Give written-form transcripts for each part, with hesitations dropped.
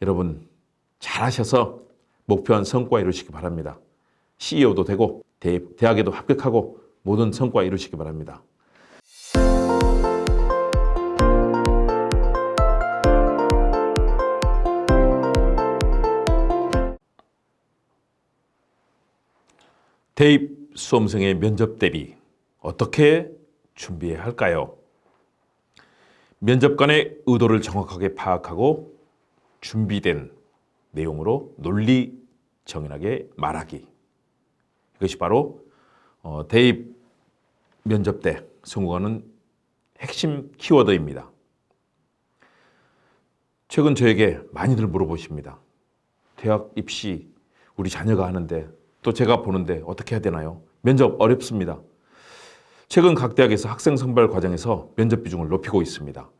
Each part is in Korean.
여러분 잘하셔서 목표한 성과 이루시기 바랍니다. CEO도 되고 대학에도 합격하고 모든 성과 이루시기 바랍니다. 대입 수험생의 면접 대비 어떻게 준비해야 할까요? 면접관의 의도를 정확하게 파악하고 준비된 내용으로 논리정연하게 말하기. 이것이 바로 대입 면접 때 성공하는 핵심 키워드입니다. 최근 저에게 많이들 물어보십니다. 대학 입시 우리 자녀가 하는데 또 제가 보는데 어떻게 해야 되나요? 면접 어렵습니다. 최근 각 대학에서 학생 선발 과정에서 면접 비중을 높이고 있습니다.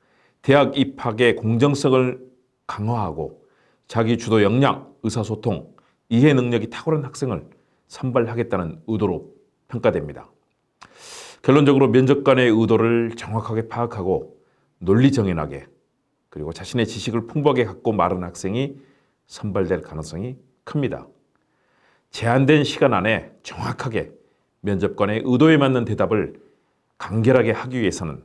대학 입학의 공정성을 강화하고 자기 주도 역량, 의사소통, 이해 능력이 탁월한 학생을 선발하겠다는 의도로 평가됩니다. 결론적으로 면접관의 의도를 정확하게 파악하고 논리정연하게 그리고 자신의 지식을 풍부하게 갖고 말하는 학생이 선발될 가능성이 큽니다. 제한된 시간 안에 정확하게 면접관의 의도에 맞는 대답을 간결하게 하기 위해서는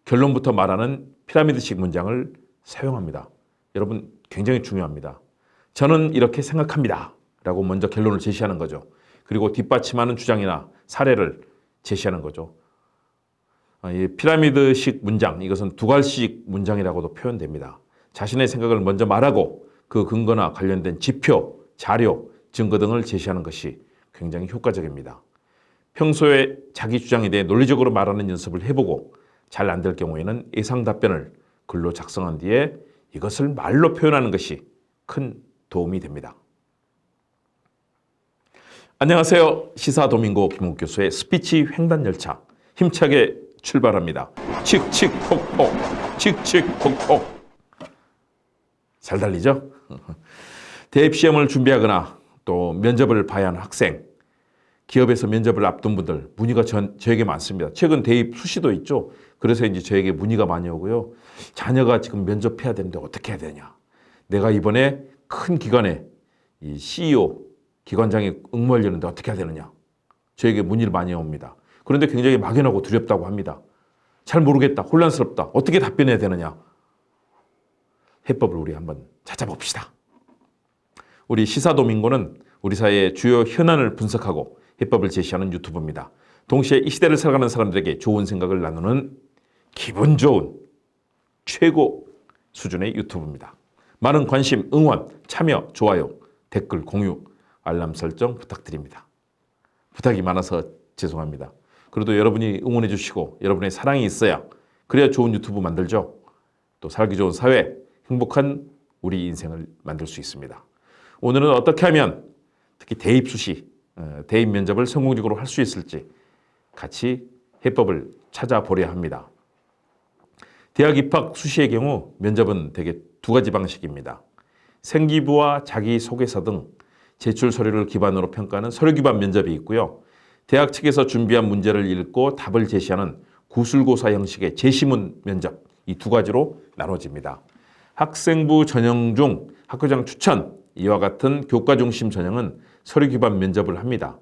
결론부터 말하는 피라미드식 문장을 사용합니다. 여러분 굉장히 중요합니다. 저는 이렇게 생각합니다. 라고 먼저 결론을 제시하는 거죠. 그리고 뒷받침하는 주장이나 사례를 제시하는 거죠. 이 피라미드식 문장, 이것은 두괄식 문장이라고도 표현됩니다. 자신의 생각을 먼저 말하고 그 근거나 관련된 지표, 자료, 증거 등을 제시하는 것이 굉장히 효과적입니다. 평소에 자기 주장에 대해 논리적으로 말하는 연습을 해보고 잘 안 될 경우에는 예상 답변을 글로 작성한 뒤에 이것을 말로 표현하는 것이 큰 도움이 됩니다. 안녕하세요. 시사도민고 김옥 교수의 스피치 횡단열차 힘차게 출발합니다. 칙칙폭폭, 칙칙폭폭. 잘 달리죠? 대입시험을 준비하거나 또 면접을 봐야 하는 학생, 기업에서 면접을 앞둔 분들 문의가 저에게 많습니다. 최근 대입 수시도 있죠. 그래서 이제 저에게 문의가 많이 오고요. 자녀가 지금 면접해야 되는데 어떻게 해야 되냐. 내가 이번에 큰 기관에 이 CEO 기관장에 응모하려는데 어떻게 해야 되느냐. 저에게 문의를 많이 옵니다. 그런데 굉장히 막연하고 두렵다고 합니다. 잘 모르겠다. 혼란스럽다. 어떻게 답변해야 되느냐. 해법을 우리 한번 찾아봅시다. 우리 시사도민고는 우리 사회의 주요 현안을 분석하고 해법을 제시하는 유튜브입니다. 동시에 이 시대를 살아가는 사람들에게 좋은 생각을 나누는 기분 좋은 최고 수준의 유튜브입니다. 많은 관심, 응원, 참여, 좋아요, 댓글, 공유, 알람 설정 부탁드립니다. 부탁이 많아서 죄송합니다. 그래도 여러분이 응원해 주시고 여러분의 사랑이 있어야 그래야 좋은 유튜브 만들죠. 또 살기 좋은 사회, 행복한 우리 인생을 만들 수 있습니다. 오늘은 어떻게 하면 특히 대입 수시, 대입 면접을 성공적으로 할 수 있을지 같이 해법을 찾아보려 합니다. 대학 입학 수시의 경우 면접은 대개 두 가지 방식입니다. 생기부와 자기소개서 등 제출 서류를 기반으로 평가하는 서류 기반 면접이 있고요. 대학 측에서 준비한 문제를 읽고 답을 제시하는 구술고사 형식의 제시문 면접, 이 두 가지로 나눠집니다. 학생부 전형 중 학교장 추천, 이와 같은 교과 중심 전형은 서류 기반 면접을 합니다.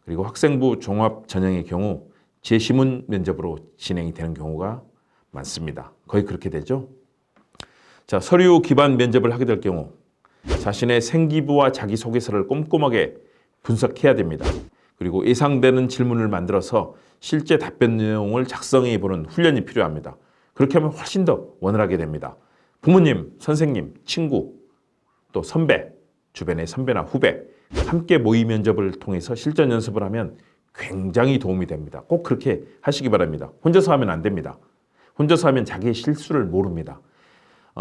그리고 학생부 종합 전형의 경우 제시문 면접으로 진행이 되는 경우가 많습니다. 거의 그렇게 되죠. 자, 서류 기반 면접을 하게 될 경우 자신의 생기부와 자기소개서를 꼼꼼하게 분석해야 됩니다. 그리고 예상되는 질문을 만들어서 실제 답변 내용을 작성해 보는 훈련이 필요합니다. 그렇게 하면 훨씬 더 원활하게 됩니다. 부모님, 선생님, 친구, 또 선배, 주변의 선배나 후배 함께 모의 면접을 통해서 실전 연습을 하면 굉장히 도움이 됩니다. 꼭 그렇게 하시기 바랍니다. 혼자서 하면 안 됩니다. 혼자서 하면 자기의 실수를 모릅니다.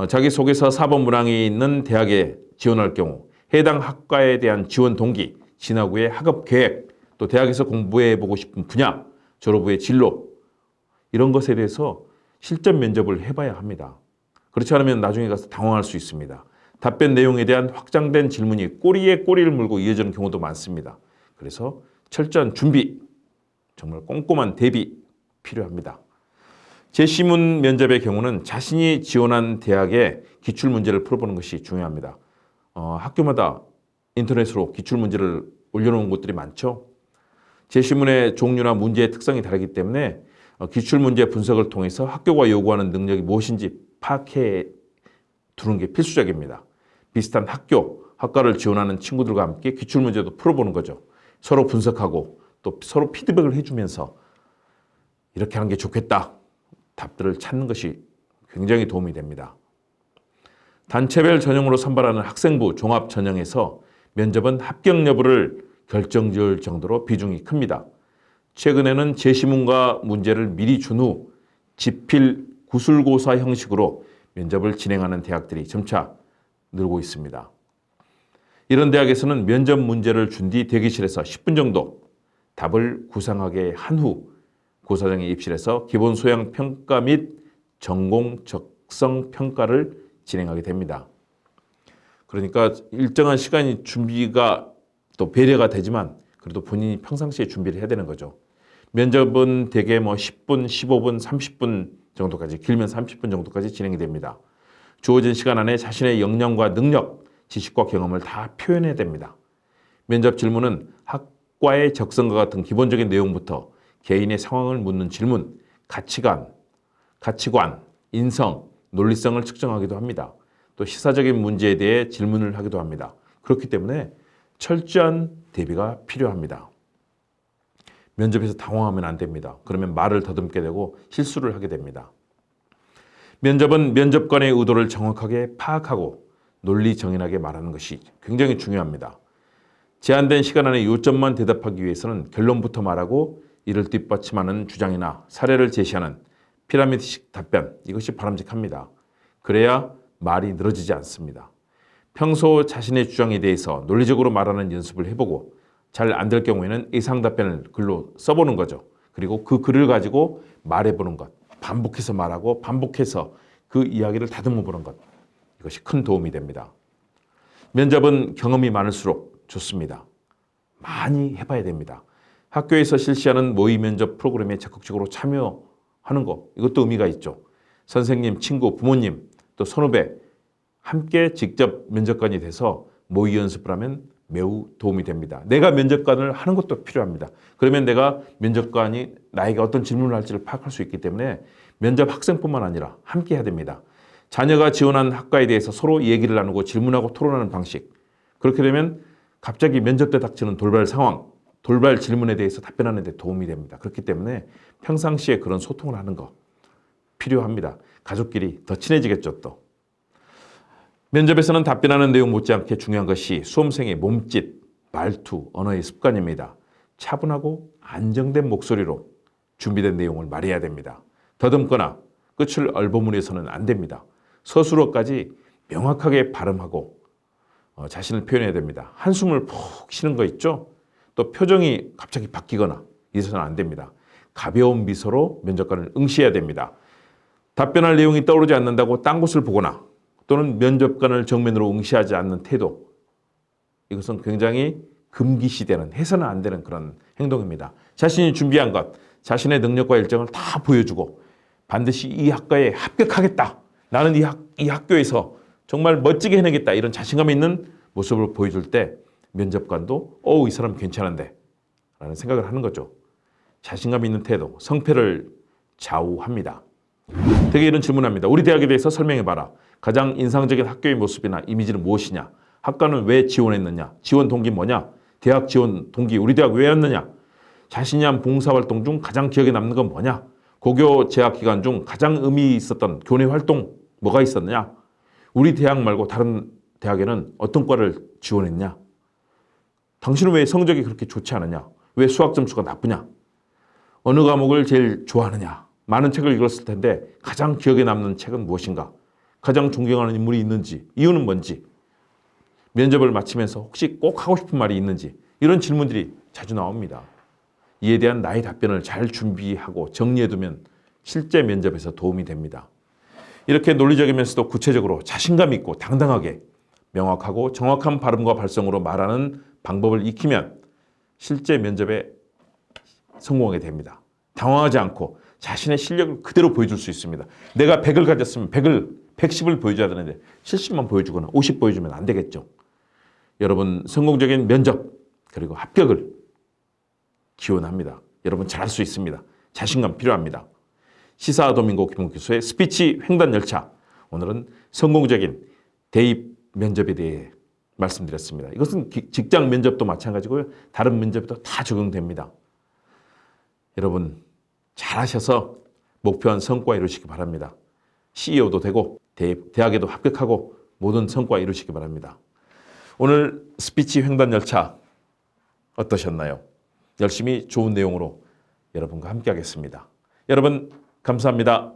자기소개서 4번 문항에 있는 대학에 지원할 경우 해당 학과에 대한 지원 동기, 진학 후의 학업 계획, 또 대학에서 공부해보고 싶은 분야, 졸업 후의 진로 이런 것에 대해서 실전 면접을 해봐야 합니다. 그렇지 않으면 나중에 가서 당황할 수 있습니다. 답변 내용에 대한 확장된 질문이 꼬리에 꼬리를 물고 이어지는 경우도 많습니다. 그래서 철저한 준비, 정말 꼼꼼한 대비 필요합니다. 제시문 면접의 경우는 자신이 지원한 대학의 기출문제를 풀어보는 것이 중요합니다. 학교마다 인터넷으로 기출문제를 올려놓은 곳들이 많죠. 제시문의 종류나 문제의 특성이 다르기 때문에 기출문제 분석을 통해서 학교가 요구하는 능력이 무엇인지 파악해 두는 게 필수적입니다. 비슷한 학과를 지원하는 친구들과 함께 기출문제도 풀어보는 거죠. 서로 분석하고 또 서로 피드백을 해주면서 이렇게 하는 게 좋겠다. 답들을 찾는 것이 굉장히 도움이 됩니다. 단체별 전형으로 선발하는 학생부 종합 전형에서 면접은 합격 여부를 결정지을 정도로 비중이 큽니다. 최근에는 제시문과 문제를 미리 준 후 지필 구술고사 형식으로 면접을 진행하는 대학들이 점차 늘고 있습니다. 이런 대학에서는 면접 문제를 준 뒤 대기실에서 10분 정도 답을 구상하게 한 후 고사장에 입실해서 기본 소양 평가 및 전공 적성 평가를 진행하게 됩니다. 그러니까 일정한 시간이 준비가 또 배려가 되지만 그래도 본인이 평상시에 준비를 해야 되는 거죠. 면접은 대개 10분, 15분, 30분 정도까지, 길면 30분 정도까지 진행이 됩니다. 주어진 시간 안에 자신의 역량과 능력, 지식과 경험을 다 표현해야 됩니다. 면접 질문은 학과의 적성과 같은 기본적인 내용부터 개인의 상황을 묻는 질문, 가치관, 인성, 논리성을 측정하기도 합니다. 또 시사적인 문제에 대해 질문을 하기도 합니다. 그렇기 때문에 철저한 대비가 필요합니다. 면접에서 당황하면 안 됩니다. 그러면 말을 더듬게 되고 실수를 하게 됩니다. 면접은 면접관의 의도를 정확하게 파악하고 논리 정연하게 말하는 것이 굉장히 중요합니다. 제한된 시간 안에 요점만 대답하기 위해서는 결론부터 말하고 이를 뒷받침하는 주장이나 사례를 제시하는 피라미드식 답변, 이것이 바람직합니다. 그래야 말이 늘어지지 않습니다. 평소 자신의 주장에 대해서 논리적으로 말하는 연습을 해보고 잘 안 될 경우에는 의상 답변을 글로 써보는 거죠. 그리고 그 글을 가지고 말해보는 것, 반복해서 말하고 반복해서 그 이야기를 다듬어 보는 것, 이것이 큰 도움이 됩니다. 면접은 경험이 많을수록 좋습니다. 많이 해봐야 됩니다. 학교에서 실시하는 모의 면접 프로그램에 적극적으로 참여하는 것, 이것도 의미가 있죠. 선생님, 친구, 부모님, 또 선후배 함께 직접 면접관이 돼서 모의 연습을 하면 매우 도움이 됩니다. 내가 면접관을 하는 것도 필요합니다. 그러면 내가 면접관이 나에게 어떤 질문을 할지를 파악할 수 있기 때문에 면접 학생뿐만 아니라 함께 해야 됩니다. 자녀가 지원한 학과에 대해서 서로 얘기를 나누고 질문하고 토론하는 방식. 그렇게 되면 갑자기 면접 때 닥치는 돌발 상황, 돌발 질문에 대해서 답변하는 데 도움이 됩니다. 그렇기 때문에 평상시에 그런 소통을 하는 거 필요합니다. 가족끼리 더 친해지겠죠, 또. 면접에서는 답변하는 내용 못지않게 중요한 것이 수험생의 몸짓, 말투, 언어의 습관입니다. 차분하고 안정된 목소리로 준비된 내용을 말해야 됩니다. 더듬거나 끝을 얼버무려서는 안 됩니다. 서술어까지 명확하게 발음하고 자신을 표현해야 됩니다. 한숨을 푹 쉬는 거 있죠? 또 표정이 갑자기 바뀌거나 이래서는 안 됩니다. 가벼운 미소로 면접관을 응시해야 됩니다. 답변할 내용이 떠오르지 않는다고 딴 곳을 보거나 또는 면접관을 정면으로 응시하지 않는 태도, 이것은 굉장히 금기시되는, 해서는 안 되는 그런 행동입니다. 자신이 준비한 것, 자신의 능력과 일정을 다 보여주고 반드시 이 학과에 합격하겠다, 나는 이 학교에서 정말 멋지게 해내겠다, 이런 자신감 있는 모습을 보여줄 때 면접관도 이 사람 괜찮은데 라는 생각을 하는 거죠. 자신감 있는 태도, 성패를 좌우합니다. 되게 이런 질문합니다. 우리 대학에 대해서 설명해봐라. 가장 인상적인 학교의 모습이나 이미지는 무엇이냐? 학과는 왜 지원했느냐? 지원 동기 뭐냐? 대학 지원 동기 우리 대학 왜 왔느냐? 자신이 한 봉사활동 중 가장 기억에 남는 건 뭐냐? 고교 재학 기간 중 가장 의미 있었던 교내 활동 뭐가 있었느냐? 우리 대학 말고 다른 대학에는 어떤 과를 지원했냐? 당신은 왜 성적이 그렇게 좋지 않느냐? 왜 수학 점수가 나쁘냐? 어느 과목을 제일 좋아하느냐? 많은 책을 읽었을 텐데 가장 기억에 남는 책은 무엇인가? 가장 존경하는 인물이 있는지, 이유는 뭔지, 면접을 마치면서 혹시 꼭 하고 싶은 말이 있는지, 이런 질문들이 자주 나옵니다. 이에 대한 나의 답변을 잘 준비하고 정리해두면 실제 면접에서 도움이 됩니다. 이렇게 논리적이면서도 구체적으로 자신감 있고 당당하게 명확하고 정확한 발음과 발성으로 말하는 방법을 익히면 실제 면접에 성공하게 됩니다. 당황하지 않고 자신의 실력을 그대로 보여줄 수 있습니다. 내가 100을 가졌으면 100을 110을 보여줘야 되는데 70만 보여주거나 50 보여주면 안 되겠죠. 여러분 성공적인 면접 그리고 합격을 기원합니다. 여러분 잘할 수 있습니다. 자신감 필요합니다. 시사도민고 김홍 교수의 스피치 횡단 열차. 오늘은 성공적인 대입 면접에 대해 말씀드렸습니다. 이것은 직장 면접도 마찬가지고요. 다른 면접에도 다 적용됩니다. 여러분 잘하셔서 목표한 성과 이루시기 바랍니다. CEO도 되고 대학에도 합격하고 모든 성과 이루시기 바랍니다. 오늘 스피치 횡단 열차 어떠셨나요? 열심히 좋은 내용으로 여러분과 함께 하겠습니다. 여러분 감사합니다.